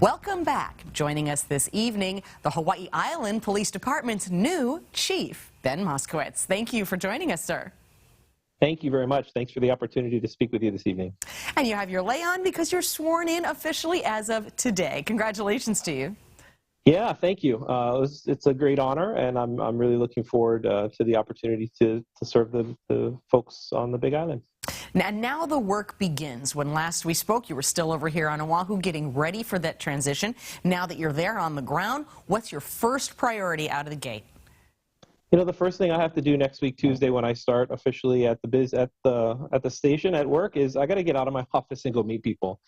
Welcome back. Joining us this evening, the Hawaii Island Police Department's new chief, Ben Moskowitz. Thank you for joining us, sir. Thank you very much. Thanks for the opportunity to speak with you this evening. And you have your lay on because you're sworn in officially as of today. Congratulations to you. Yeah, thank you. It's a great honor, and I'm really looking forward to the opportunity to serve the folks on the Big Island. Now the work begins. When last we spoke, you were still over here on Oahu getting ready for that transition. Now that you're there on the ground, what's your first priority out of the gate? You know, the first thing I have to do next week, Tuesday, when I start officially at the station at work, is I got to get out of my office and go meet people.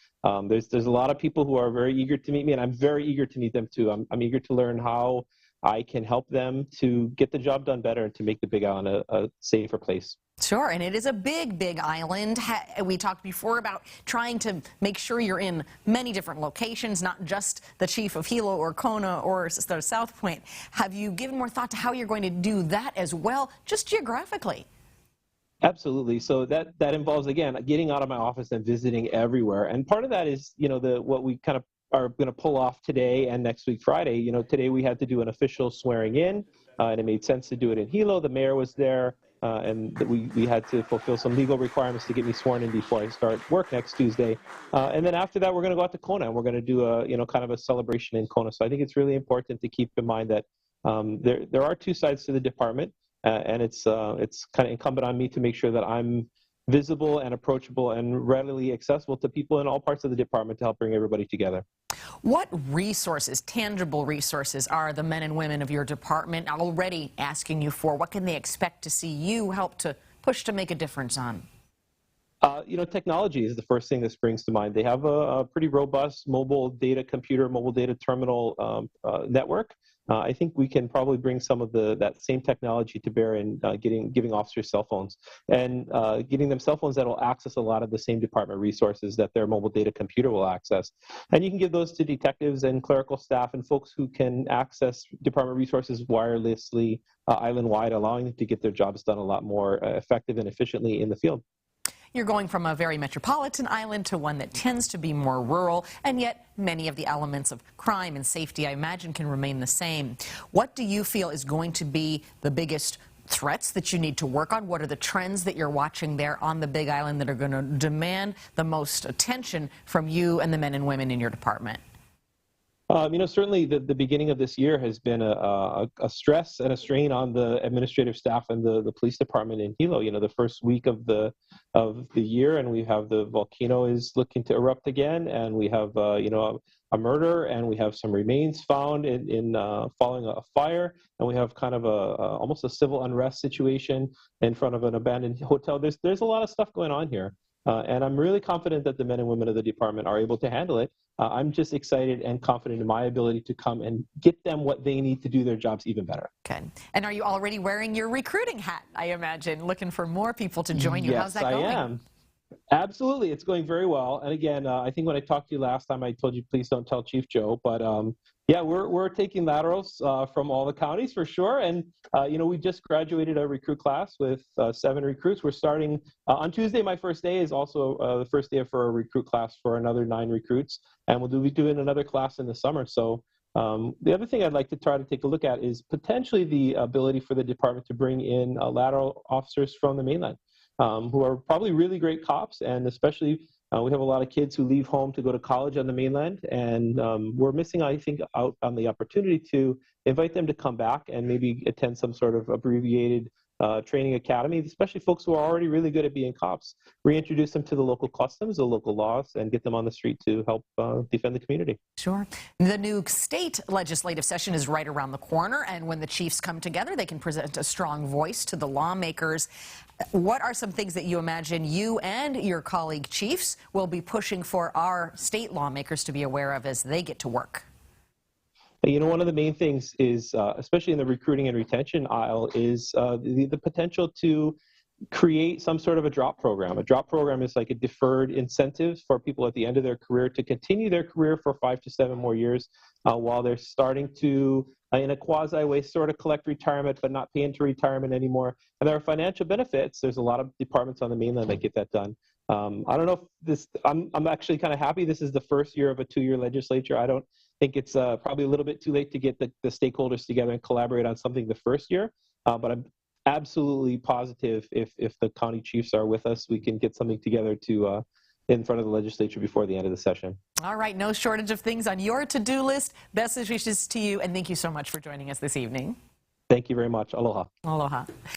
There's a lot of people who are very eager to meet me, and I'm very eager to meet them too. I'm eager to learn how I can help them to get the job done better and to make the Big Island a safer place. Sure, and it is a big island. We talked before about trying to make sure you're in many different locations, not just the chief of Hilo or Kona or South Point. Have you given more thought to how you're going to do that as well, just geographically? Absolutely. So that involves, again, getting out of my office and visiting everywhere. And part of that is, you know, what we kind of are going to pull off today and next week, Friday. You know, today we had to do an official swearing in, and it made sense to do it in Hilo. The mayor was there, and we had to fulfill some legal requirements to get me sworn in before I start work next Tuesday. And then after that, we're going to go out to Kona, and we're going to do kind of a celebration in Kona. So I think it's really important to keep in mind that there are two sides to the department, and it's kind of incumbent on me to make sure that I'm visible and approachable and readily accessible to people in all parts of the department to help bring everybody together. What resources, tangible resources, are the men and women of your department already asking you for? What can they expect to see you help to push to make a difference on? You know, technology is the first thing that springs to mind. They have a pretty robust mobile data terminal network. I think we can probably bring some of that same technology to bear in giving officers cell phones and getting them cell phones that will access a lot of the same department resources that their mobile data computer will access. And you can give those to detectives and clerical staff and folks who can access department resources wirelessly island-wide, allowing them to get their jobs done a lot more effective and efficiently in the field. You're going from a very metropolitan island to one that tends to be more rural, and yet many of the elements of crime and safety, I imagine, can remain the same. What do you feel is going to be the biggest threats that you need to work on? What are the trends that you're watching there on the Big Island that are going to demand the most attention from you and the men and women in your department? You know, certainly the beginning of this year has been a stress and a strain on the administrative staff and the police department in Hilo. You know, the first week of the year, and we have the volcano is looking to erupt again, and we have a murder, and we have some remains found in following a fire, and we have kind of almost a civil unrest situation in front of an abandoned hotel. There's a lot of stuff going on here. And I'm really confident that the men and women of the department are able to handle it. I'm just excited and confident in my ability to come and get them what they need to do their jobs even better. Okay. And are you already wearing your recruiting hat, I imagine, looking for more people to join you? Yes, how's that going? I am. Absolutely. It's going very well. And again, I think when I talked to you last time, I told you, please don't tell Chief Joe. But yeah, we're taking laterals from all the counties for sure. And, you know, we just graduated a recruit class with 7 recruits. We're starting on Tuesday. My first day is also the first day for a recruit class for another 9 recruits. And we'll be doing another class in the summer. So the other thing I'd like to try to take a look at is potentially the ability for the department to bring in lateral officers from the mainland. Who are probably really great cops, and especially we have a lot of kids who leave home to go to college on the mainland, and we're missing, I think, out on the opportunity to invite them to come back and maybe attend some sort of abbreviated training academy, especially folks who are already really good at being cops, reintroduce them to the local customs, the local laws, and get them on the street to help defend the community. Sure. The new state legislative session is right around the corner, and when the chiefs come together, they can present a strong voice to the lawmakers. What are some things that you imagine you and your colleague chiefs will be pushing for our state lawmakers to be aware of as they get to work? You know, one of the main things is, especially in the recruiting and retention aisle, is the potential to create some sort of a drop program. A drop program is like a deferred incentive for people at the end of their career to continue their career for 5 to 7 more years while they're starting to, in a quasi way, sort of collect retirement but not pay into retirement anymore. And there are financial benefits. There's a lot of departments on the mainland that get that done. I don't know if this. I'm actually kind of happy. This is the first year of a 2-year legislature. I don't think it's probably a little bit too late to get the stakeholders together and collaborate on something the first year. But I'm absolutely positive if the county chiefs are with us, we can get something together to in front of the legislature before the end of the session. All right, no shortage of things on your to-do list. Best wishes to you, and thank you so much for joining us this evening. Thank you very much. Aloha. Aloha.